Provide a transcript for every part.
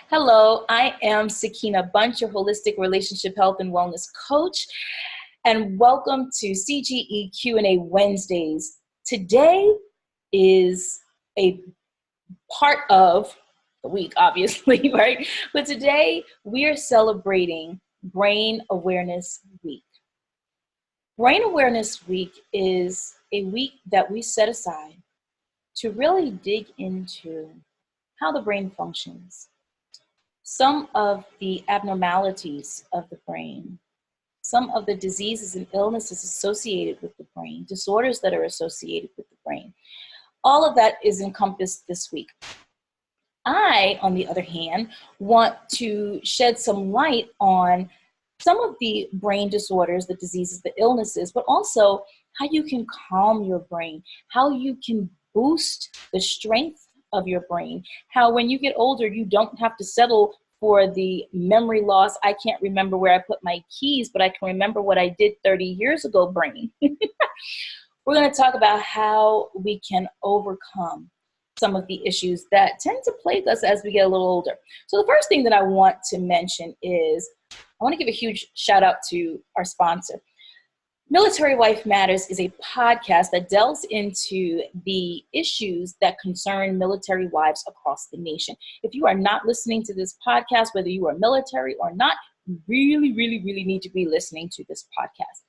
Hello, I am Sakina Bunch, your holistic relationship health and wellness coach, and welcome to CGE Q&A Wednesdays. Today is a part of the week, obviously, right? But today we are celebrating Brain Awareness Week. Brain Awareness Week is a week that we set aside to really dig into how the brain functions, some of the abnormalities of the brain, some of the diseases and illnesses associated with the brain, disorders that are associated with the brain. All of that is encompassed this week. I, on the other hand, want to shed some light on some of the brain disorders, the diseases, the illnesses, but also how you can calm your brain, how you can boost the strength of your brain, how when you get older, you don't have to settle for the memory loss. I can't remember where I put my keys, but I can remember what I did 30 years ago, brain. We're going to talk about how we can overcome some of the issues that tend to plague us as we get a little older. So the first thing that I want to mention is I want to give a huge shout out to our sponsor. Military Wife Matters is a podcast that delves into the issues that concern military wives across the nation. If you are not listening to this podcast, whether you are military or not, you really need to be listening to this podcast.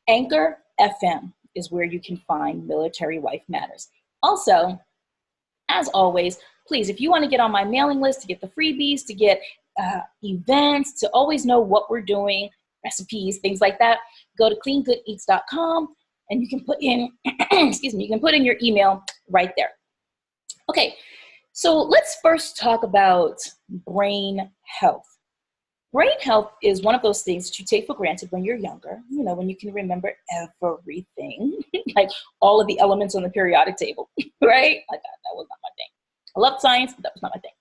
Anchor FM is where you can find Military Wife Matters. Also, as always, please, if you want to get on my mailing list, to get the freebies, to get events, to always know what we're doing, recipes, things like that, go to cleangoodeats.com and you can put in, you can put in your email right there. Okay, so let's first talk about brain health. Brain health is one of those things that you take for granted when you're younger, when you can remember everything, like all of the elements on the periodic table, right? Like that was not my thing. I loved science, but that was not my thing.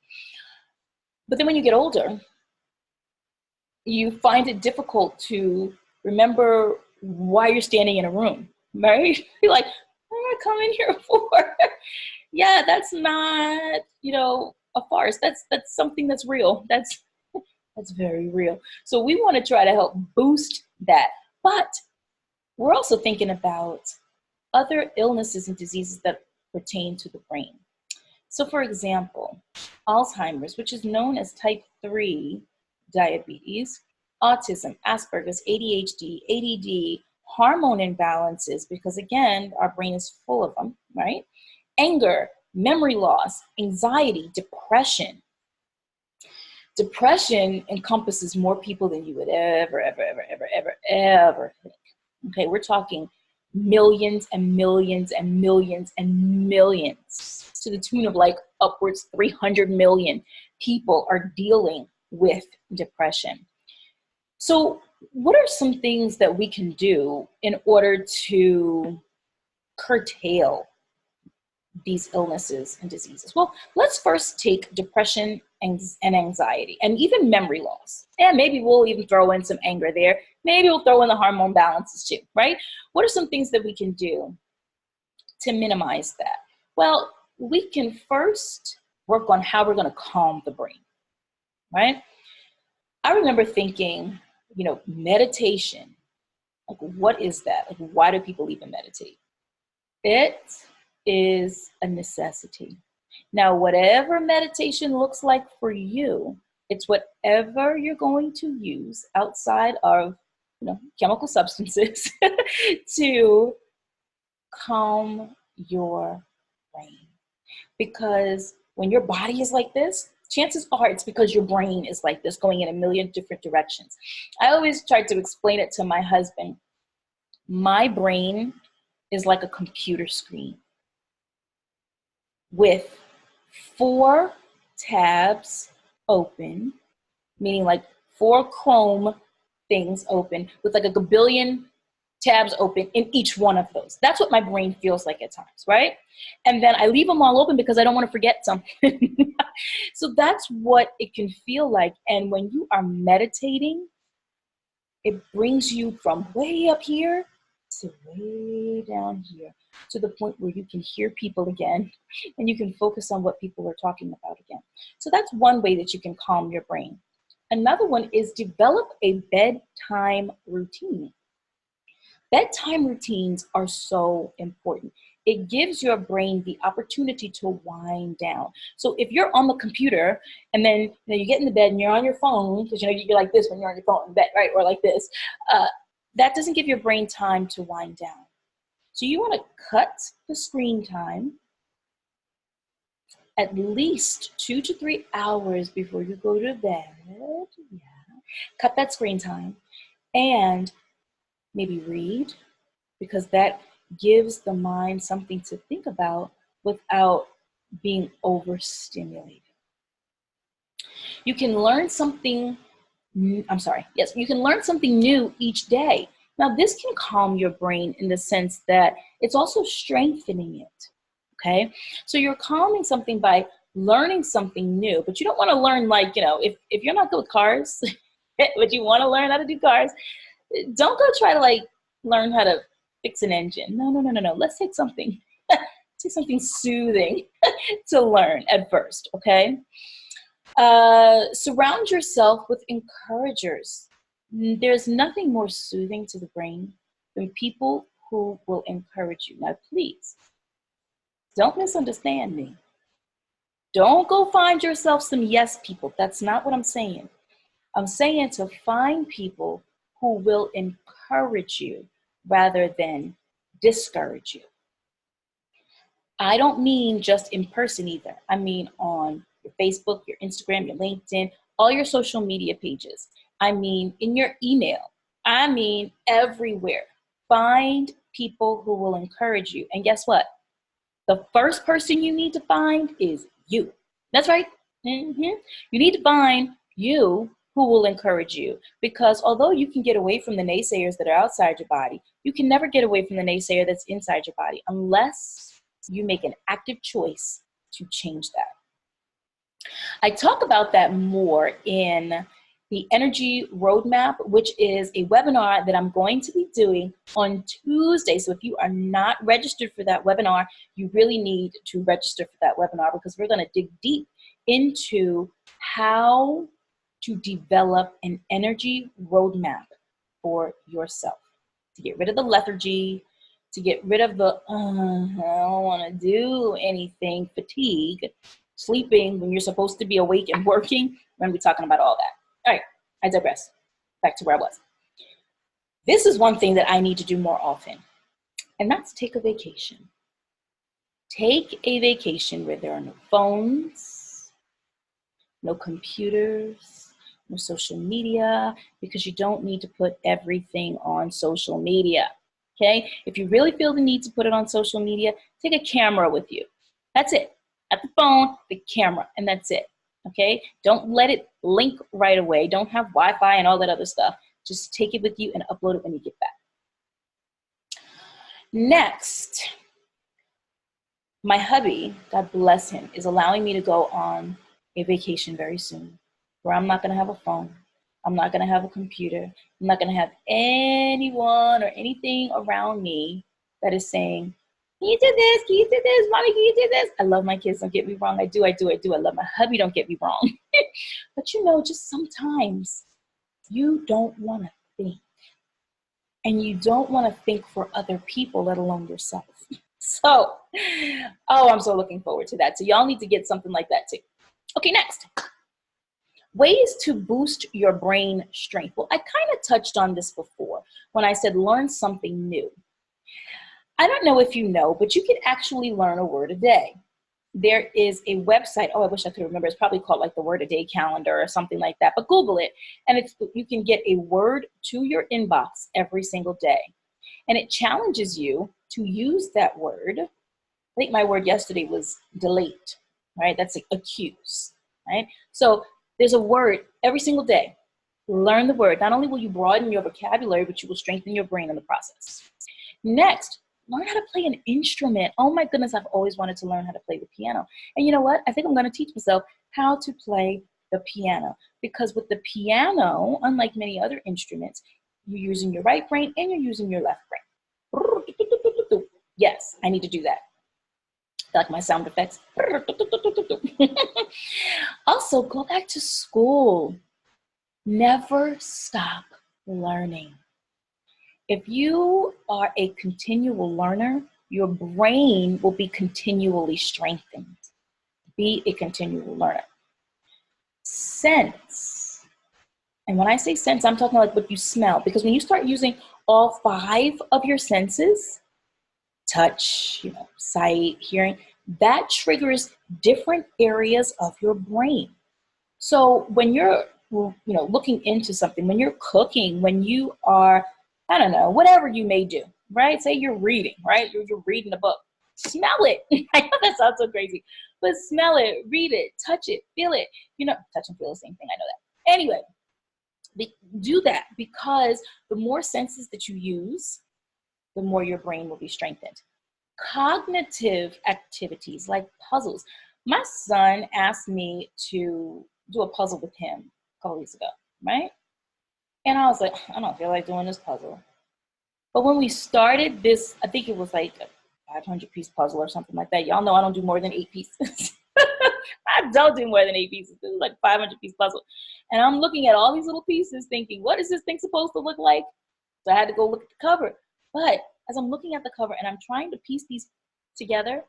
But then when you get older, you find it difficult to remember why you're standing in a room, right? You're like, what am I coming here for? Yeah, that's not, a farce. That's something that's real. That's very real. So we want to try to help boost that. But we're also thinking about other illnesses and diseases that pertain to the brain. So for example, Alzheimer's, which is known as type 3 diabetes, autism, Asperger's, ADHD, ADD, hormone imbalances, because again, our brain is full of them, right? Anger, memory loss, anxiety, depression. Depression encompasses more people than you would ever think. Okay, we're talking millions and millions and millions and millions, to the tune of like upwards 300 million people are dealing with depression. So what are some things that we can do in order to curtail these illnesses and diseases? Well, let's first take depression and anxiety and even memory loss. And maybe we'll even throw in some anger there. Maybe we'll throw in the hormone balances too, right? What are some things that we can do to minimize that? Well, we can first work on how we're going to calm the brain, right? I remember thinking, meditation, like what is that? Like why do people even meditate? It is a necessity. Now, whatever meditation looks like for you, it's whatever you're going to use outside of, chemical substances to calm your brain. Because when your body is like this, chances are it's because your brain is like this, going in a million different directions. I always try to explain it to my husband. My brain is like a computer screen with 4 tabs open, meaning like 4 Chrome things open with like a gabillion tabs open in each one of those. That's what my brain feels like at times, right? And then I leave them all open because I don't want to forget something. So that's what it can feel like. And when you are meditating, it brings you from way up here to way down here, to the point where you can hear people again and you can focus on what people are talking about again. So that's one way that you can calm your brain. Another one is develop a bedtime routine. Bedtime routines are so important. It gives your brain the opportunity to wind down. So if you're on the computer and then you get in the bed and you're on your phone, because you're like this when you're on your phone in bed, right? Or like this, that doesn't give your brain time to wind down. So you want to cut the screen time at least 2 to 3 hours before you go to bed. Yeah. Cut that screen time and maybe read, because that gives the mind something to think about without being overstimulated. You can learn something, you can learn something new each day. Now, this can calm your brain in the sense that it's also strengthening it, okay? So you're calming something by learning something new, but you don't want to learn if you're not good with cars, but you want to learn how to do cars, don't go try to learn how to fix an engine. No. Let's take something soothing to learn at first, okay? Surround yourself with encouragers. There's nothing more soothing to the brain than people who will encourage you. Now, please, don't misunderstand me. Don't go find yourself some yes people. That's not what I'm saying. I'm saying to find people who will encourage you rather than discourage you. I don't mean just in person either. I mean on your Facebook, your Instagram, your LinkedIn, all your social media pages. I mean in your email. I mean everywhere. Find people who will encourage you. And guess what? The first person you need to find is you. That's right. You need to find you who will encourage you, because although you can get away from the naysayers that are outside your body, you can never get away from the naysayer that's inside your body unless you make an active choice to change that. I talk about that more in the Energy Roadmap, which is a webinar that I'm going to be doing on Tuesday. So if you are not registered for that webinar, you really need to register for that webinar, because we're going to dig deep into how to develop an energy roadmap for yourself, to get rid of the lethargy, to get rid of the, I don't want to do anything, fatigue, sleeping when you're supposed to be awake and working. We're going to be talking about all that. All right, I digress. Back to where I was. This is one thing that I need to do more often, and that's take a vacation. Take a vacation where there are no phones, no computers, no social media, because you don't need to put everything on social media, okay? If you really feel the need to put it on social media, take a camera with you. That's it. At the phone, the camera, and that's it, okay? Don't let it link right away. Don't have Wi-Fi and all that other stuff. Just take it with you and upload it when you get back. Next, my hubby, God bless him, is allowing me to go on a vacation very soon, where I'm not going to have a phone. I'm not going to have a computer. I'm not going to have anyone or anything around me that is saying, can you do this? Can you do this? Mommy, can you do this? I love my kids. Don't get me wrong. I do. I love my hubby. Don't get me wrong. But just sometimes you don't want to think. And you don't want to think for other people, let alone yourself. So, I'm so looking forward to that. So y'all need to get something like that too. Okay, next. Ways to boost your brain strength. Well, I kind of touched on this before when I said learn something new. I don't know if you know, but you can actually learn a word a day. There is a website, I wish I could remember, it's probably called like the Word a Day calendar or something like that, but Google it, and you can get a word to your inbox every single day. And it challenges you to use that word. I think my word yesterday was delete, right? That's accuse, right? So there's a word every single day. Learn the word. Not only will you broaden your vocabulary, but you will strengthen your brain in the process. Next, learn how to play an instrument. Oh my goodness, I've always wanted to learn how to play the piano. And you know what? I think I'm going to teach myself how to play the piano. Because with the piano, unlike many other instruments, you're using your right brain and you're using your left brain. Yes, I need to do that. Like my sound effects. Also, go back to school. Never stop learning. If you are a continual learner, your brain will be continually strengthened. Be a continual learner. Sense. And when I say sense, I'm talking like what you smell. Because when you start using all 5 of your senses, touch, sight, hearing, that triggers different areas of your brain. So when you're, looking into something, when you're cooking, when you are, I don't know, whatever you may do, right? Say you're reading, right? You're reading a book. Smell it. I know that sounds so crazy, but smell it, read it, touch it, feel it. Touch and feel the same thing. I know that. Anyway, do that, because the more senses that you use, the more your brain will be strengthened. Cognitive activities like puzzles. My son asked me to do a puzzle with him a couple weeks ago, right? And I was like, I don't feel like doing this puzzle. But when we started this, I think it was like a 500-piece puzzle or something like that. Y'all know I don't do more than 8 pieces. I don't do more than 8 pieces. It was like a 500-piece puzzle. And I'm looking at all these little pieces thinking, what is this thing supposed to look like? So I had to go look at the cover. But as I'm looking at the cover and I'm trying to piece these together,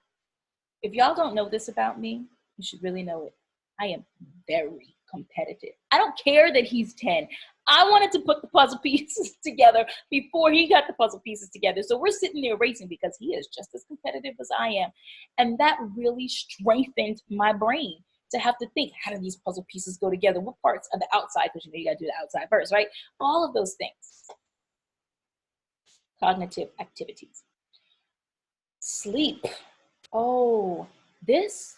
if y'all don't know this about me, you should really know it. I am very competitive. I don't care that he's 10. I wanted to put the puzzle pieces together before he got the puzzle pieces together. So we're sitting there racing because he is just as competitive as I am. And that really strengthened my brain to have to think, how do these puzzle pieces go together? What parts of the outside? Because you got to do the outside first, right? All of those things. Cognitive activities. Sleep. Oh, this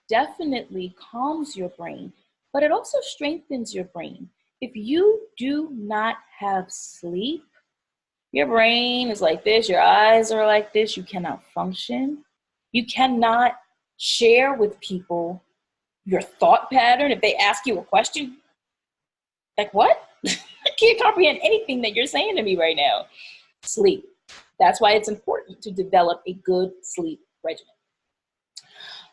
definitely calms your brain, but it also strengthens your brain. If you do not have sleep, your brain is like this, your eyes are like this, you cannot function. You cannot share with people your thought pattern. If they ask you a question, like what? I can't comprehend anything that you're saying to me right now. Sleep. That's why it's important to develop a good sleep regimen.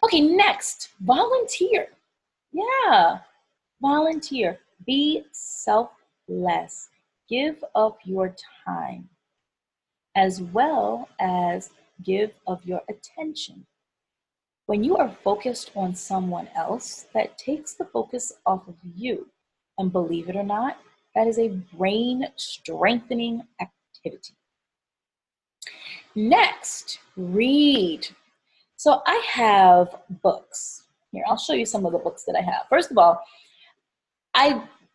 Okay, next, volunteer. Yeah, volunteer. Be selfless. Give of your time, as well as give of your attention. When you are focused on someone else, that takes the focus off of you. And believe it or not, that is a brain strengthening activity. Next, read. So I have books. Here, I'll show you some of the books that I have. First of all,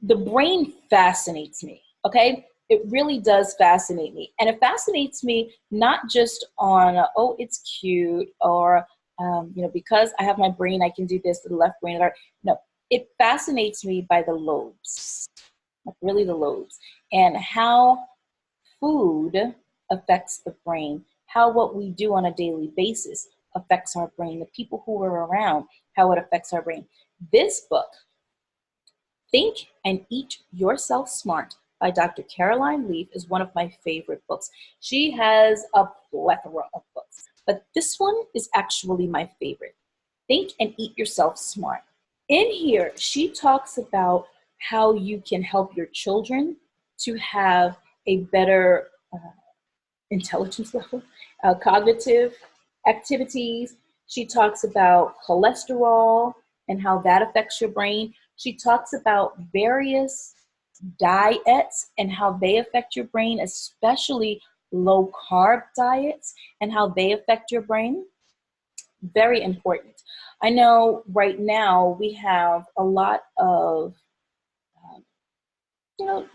the brain fascinates me, okay? It really does fascinate me. And it fascinates me not just on, oh, it's cute, or, because I have my brain, I can do this to the left brain. No, it fascinates me by the lobes, like really the lobes, and how food affects the brain, how what we do on a daily basis affects our brain, the people who we're around, how it affects our brain. This book, Think and Eat Yourself Smart by Dr. Caroline Leaf, is one of my favorite books. She has a plethora of books, but this one is actually my favorite. Think and Eat Yourself Smart. In here, she talks about how you can help your children to have a better intelligence level, cognitive activities. She talks about cholesterol and how that affects your brain. She talks about various diets and how they affect your brain, especially low carb diets and how they affect your brain. Very important. I know right now we have a lot of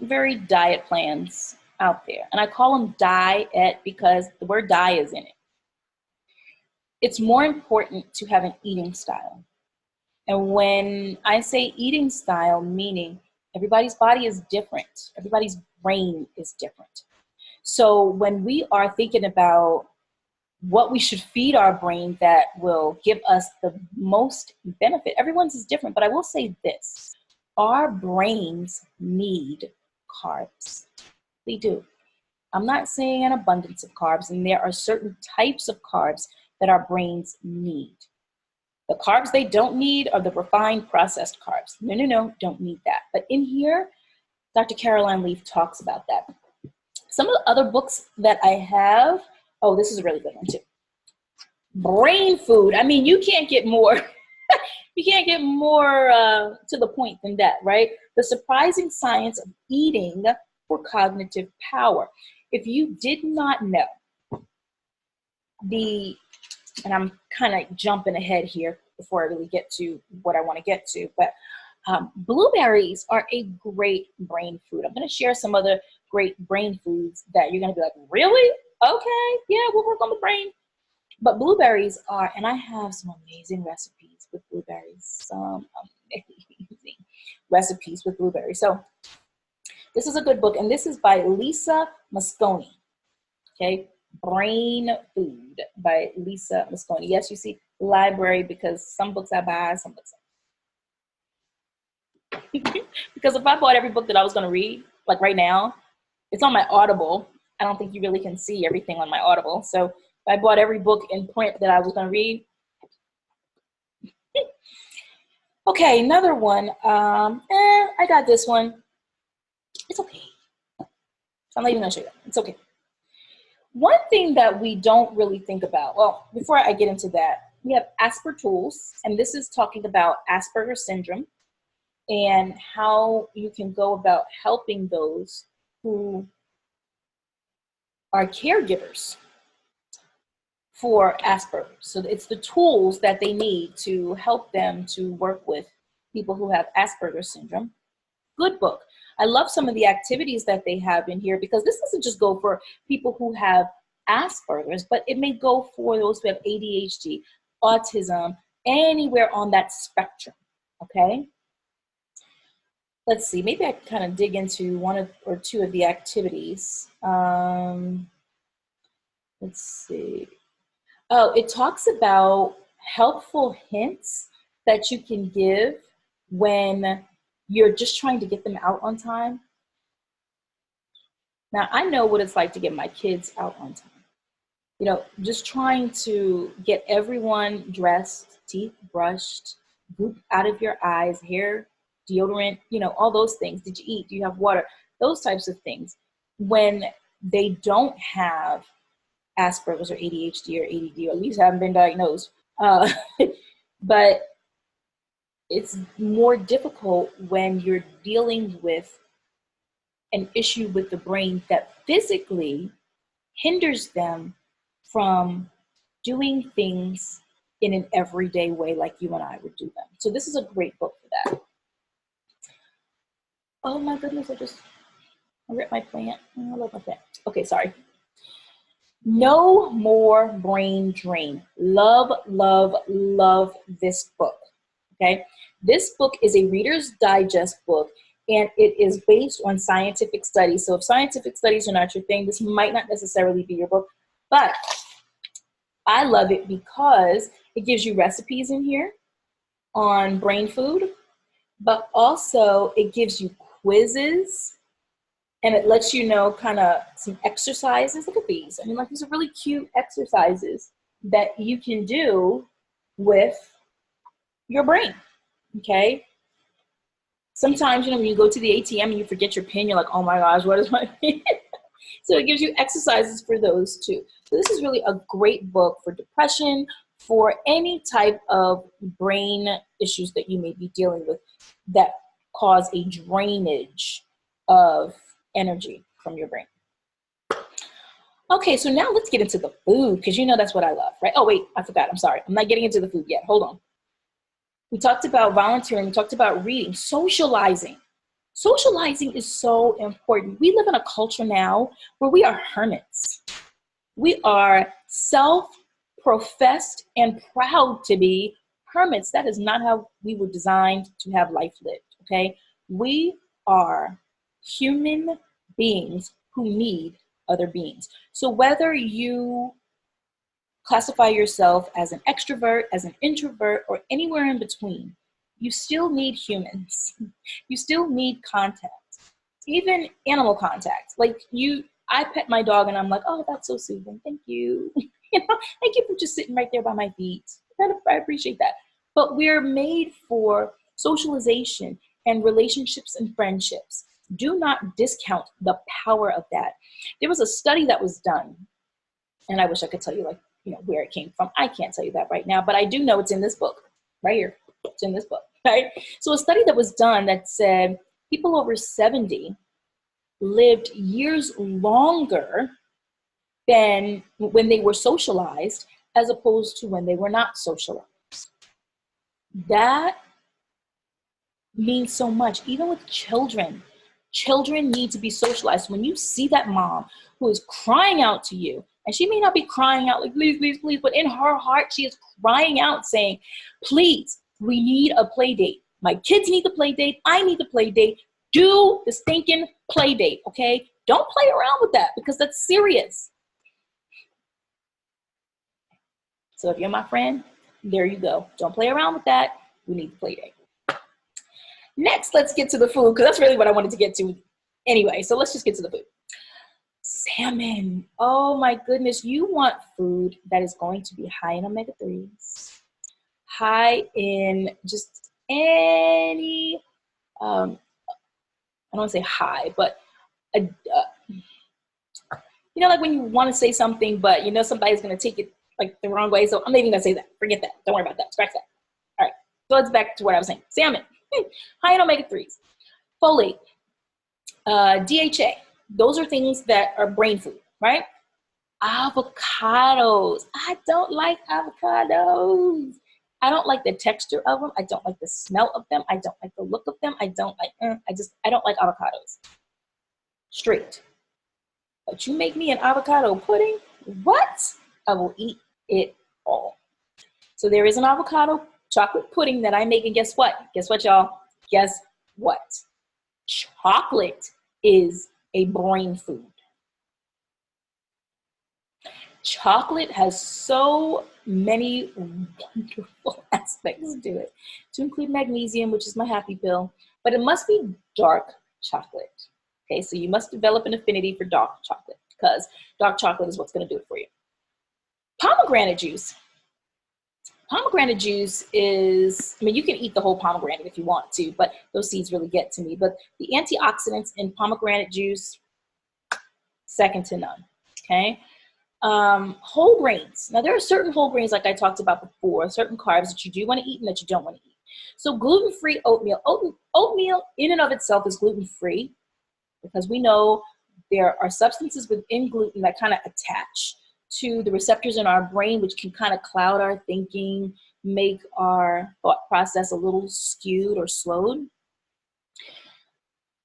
very diet plans out there. And I call them diet because the word die is in it. It's more important to have an eating style. And when I say eating style, meaning everybody's body is different. Everybody's brain is different. So when we are thinking about what we should feed our brain that will give us the most benefit, everyone's is different, but I will say this. Our brains need carbs. They do. I'm not saying an abundance of carbs, and there are certain types of carbs that our brains need. The carbs they don't need are the refined processed carbs. No, don't need that. But in here, Dr. Caroline Leaf talks about that. Some of the other books that I have, oh, this is a really good one too. Brain food. I mean, you can't get more, you can't get more to the point than that, right? The surprising science of eating for cognitive power. If you did not know and I'm kind of jumping ahead here before I really get to what I want to get to, but blueberries are a great brain food. I'm going to share some other great brain foods that you're going to be like, really? Okay, yeah, we'll work on the brain. But blueberries are, and I have some amazing recipes with blueberries, some amazing recipes with blueberries. So this is a good book, and this is by Lisa Mosconi, okay? Brain Food by Lisa Mosconi. Yes, you see library, because some books I buy, some books I because if I bought every book that I was going to read, like right now, it's on my Audible. I don't think you really can see everything on my Audible. So if I bought every book in print that I was going to read. Okay, another one. I got this one. It's okay. I'm not even going to show you that. It's okay. One thing that we don't really think about, well, before I get into that, we have Aspertools, and this is talking about Asperger's syndrome and how you can go about helping those who are caregivers for Asperger's. So it's the tools that they need to help them to work with people who have Asperger's syndrome. Good book. I love some of the activities that they have in here, because this doesn't just go for people who have Asperger's, but it may go for those who have ADHD, autism, anywhere on that spectrum, okay? Let's see, maybe I can kind of dig into one or two of the activities. Let's see. Oh, it talks about helpful hints that you can give when you're just trying to get them out on time. Now, I know what it's like to get my kids out on time. You know, just trying to get everyone dressed, teeth brushed, goop out of your eyes, hair, deodorant, you know, all those things. Did you eat? Do you have water? Those types of things. When they don't have Asperger's or ADHD or ADD, or at least haven't been diagnosed. But it's more difficult when you're dealing with an issue with the brain that physically hinders them from doing things in an everyday way like you and I would do them. So this is a great book for that. Oh my goodness, I ripped my plant. I love my plant. Okay, sorry. No More Brain Drain. Love, love, love this book, okay? This book is a Reader's Digest book, and it is based on scientific studies. So if scientific studies are not your thing, this might not necessarily be your book, but I love it because it gives you recipes in here on brain food, but also it gives you quizzes, and it lets you know kind of some exercises. Look at these. I mean, like, these are really cute exercises that you can do with your brain, okay? Sometimes, you know, when you go to the ATM and you forget your PIN, you're like, oh my gosh, what is my PIN? So it gives you exercises for those too. So this is really a great book for depression, for any type of brain issues that you may be dealing with that cause a drainage of energy from your brain. Okay, so now let's get into the food, because you know that's what I love, right? Oh, wait, I forgot. I'm sorry. I'm not getting into the food yet. Hold on. We talked about volunteering. We talked about reading, socializing. Socializing is so important. We live in a culture now where we are hermits. We are self-professed and proud to be hermits. That is not how we were designed to have life lived, okay? We are human beings who need other beings. So whether you classify yourself as an extrovert, as an introvert, or anywhere in between, you still need humans. You still need contact, even animal contact. Like I pet my dog and I'm like, oh, that's so soothing. Thank you. Thank you for just sitting right there by my feet. I appreciate that. But we're made for socialization and relationships and friendships. Do not discount the power of that. There was a study that was done, and I wish I could tell you where it came from. I can't tell you that right now, but I do know it's in this book right here. It's in this book, right? So a study that was done that said people over 70 lived years longer than when they were socialized as opposed to when they were not socialized. That means so much, even with children. Children need to be socialized. When you see that mom who is crying out to you, and she may not be crying out like, please, please, please, but in her heart, she is crying out saying, please, we need a play date. My kids need the play date. I need the play date. Do the stinking play date, okay? Don't play around with that because that's serious. So if you're my friend, there you go. Don't play around with that. We need the play date. Next, let's get to the food because that's really what I wanted to get to anyway. So let's just get to the food. Salmon. Oh my goodness. You want food that is going to be high in omega-3s, high in just any, I don't want to say high, but like when you want to say something, but somebody's going to take it like the wrong way. So I'm not even going to say that. Forget that. Don't worry about that. Scratch that. All right. So let's back to what I was saying. Salmon. High in omega-3s, folate, DHA. Those are things that are brain food, right? Avocados. I don't like avocados. I don't like the texture of them. I don't like the smell of them. I don't like the look of them. I don't like avocados. Straight. But you make me an avocado pudding, what? I will eat it all. So there is an avocado chocolate pudding that I make, and guess what? Guess what, y'all? Guess what? Chocolate is a brain food. Chocolate has so many wonderful aspects to it, to include magnesium, which is my happy pill, but it must be dark chocolate. Okay, so you must develop an affinity for dark chocolate because dark chocolate is what's going to do it for you. Pomegranate juice. Pomegranate juice is, you can eat the whole pomegranate if you want to, but those seeds really get to me. But the antioxidants in pomegranate juice, second to none, okay? Whole grains. Now, there are certain whole grains, like I talked about before, certain carbs that you do want to eat and that you don't want to eat. So gluten-free oatmeal. Oatmeal in and of itself is gluten-free because we know there are substances within gluten that kind of attach to the receptors in our brain, which can kind of cloud our thinking, make our thought process a little skewed or slowed.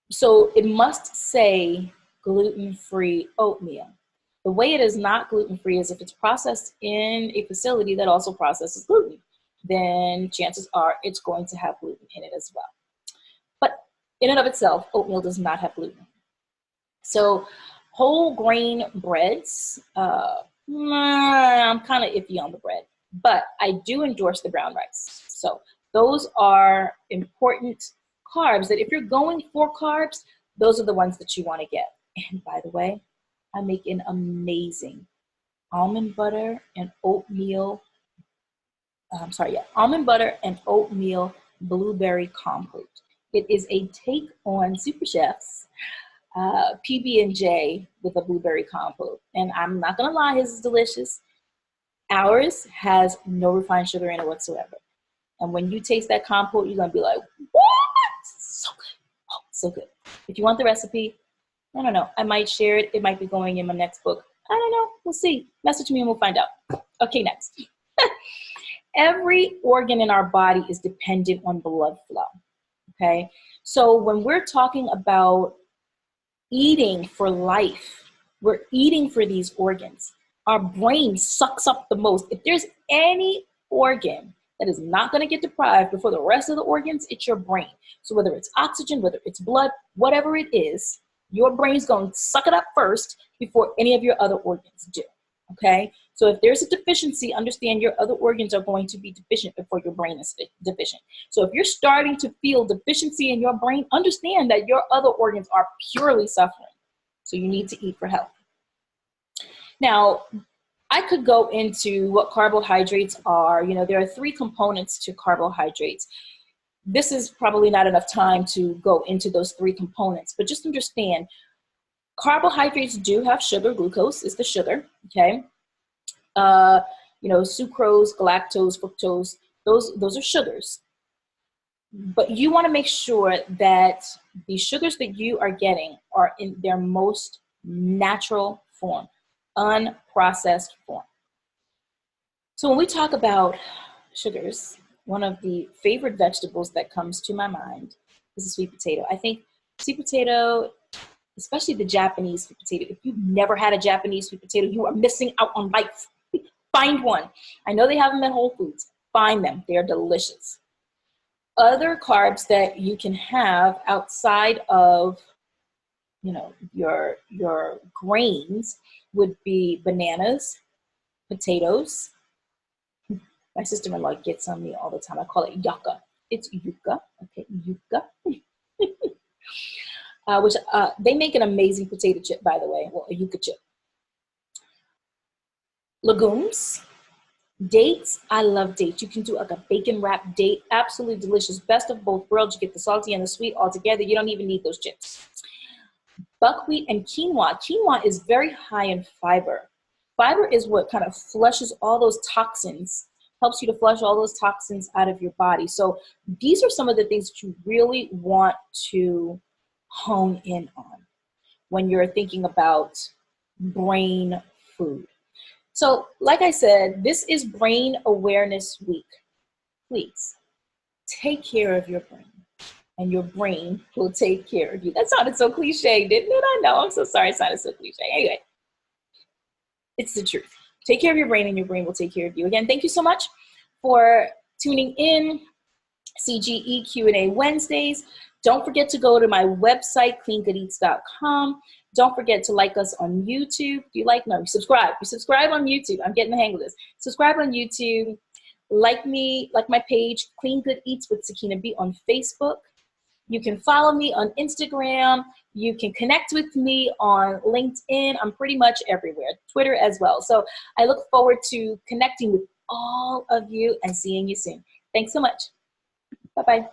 So it must say gluten-free oatmeal. The way it is not gluten-free is if it's processed in a facility that also processes gluten, then chances are it's going to have gluten in it as well. But in and of itself, oatmeal does not have gluten. So whole grain breads, I'm kind of iffy on the bread, but I do endorse the brown rice. So those are important carbs that if you're going for carbs, those are the ones that you want to get. And by the way, I make an amazing almond butter and oatmeal, almond butter and oatmeal blueberry compote. It is a take on Super Chef's PB&J with a blueberry compote. And I'm not going to lie, his is delicious. Ours has no refined sugar in it whatsoever. And when you taste that compote, you're going to be like, what? So good. Oh, so good. If you want the recipe, I don't know. I might share it. It might be going in my next book. I don't know. We'll see. Message me and we'll find out. Okay, next. Every organ in our body is dependent on blood flow. Okay? So when we're talking about eating for life, we're eating for these organs. Our brain sucks up the most. If there's any organ that is not going to get deprived before the rest of the organs, it's your brain. So whether it's oxygen, whether it's blood, whatever it is, your brain's going to suck it up first before any of your other organs do. Okay? So if there's a deficiency, understand your other organs are going to be deficient before your brain is deficient. So if you're starting to feel deficiency in your brain, understand that your other organs are purely suffering. So you need to eat for health. Now, I could go into what carbohydrates are. You know, there are 3 components to carbohydrates. This is probably not enough time to go into those 3 components, but just understand carbohydrates do have sugar. Glucose is the sugar, okay? You know, sucrose, galactose, fructose, those are sugars. But you want to make sure that the sugars that you are getting are in their most natural form, unprocessed form. So when we talk about sugars, one of the favorite vegetables that comes to my mind is a sweet potato. I think sweet potato, especially the Japanese sweet potato, if you've never had a Japanese sweet potato, you are missing out on life. Find one. I know they have them at Whole Foods. Find them. They're delicious. Other carbs that you can have outside of, you know, your grains would be bananas, potatoes. My sister-in-law gets on me all the time. I call it yucca. It's yucca, okay, yucca. Which they make an amazing potato chip, by the way, well, a yucca chip. Legumes, dates. I love dates. You can do like a bacon wrapped date, absolutely delicious. Best of both worlds. You get the salty and the sweet all together. You don't even need those chips. Buckwheat and quinoa. Quinoa is very high in fiber. Fiber is what kind of flushes all those toxins, helps you to flush all those toxins out of your body. So these are some of the things that you really want to hone in on when you're thinking about brain food. So like I said, this is Brain Awareness Week. Please take care of your brain, and your brain will take care of you. That sounded so cliche, didn't it? I know, I'm so sorry it sounded so cliche. Anyway, it's the truth. Take care of your brain, and your brain will take care of you. Again, thank you so much for tuning in. CGE Q&A Wednesdays. Don't forget to go to my website, cleangoodeats.com. Don't forget to like us on YouTube. Do you like? No, you subscribe. You subscribe on YouTube. I'm getting the hang of this. Subscribe on YouTube. Like me, like my page, Clean Good Eats with Sakina B on Facebook. You can follow me on Instagram. You can connect with me on LinkedIn. I'm pretty much everywhere. Twitter as well. So I look forward to connecting with all of you and seeing you soon. Thanks so much. Bye-bye.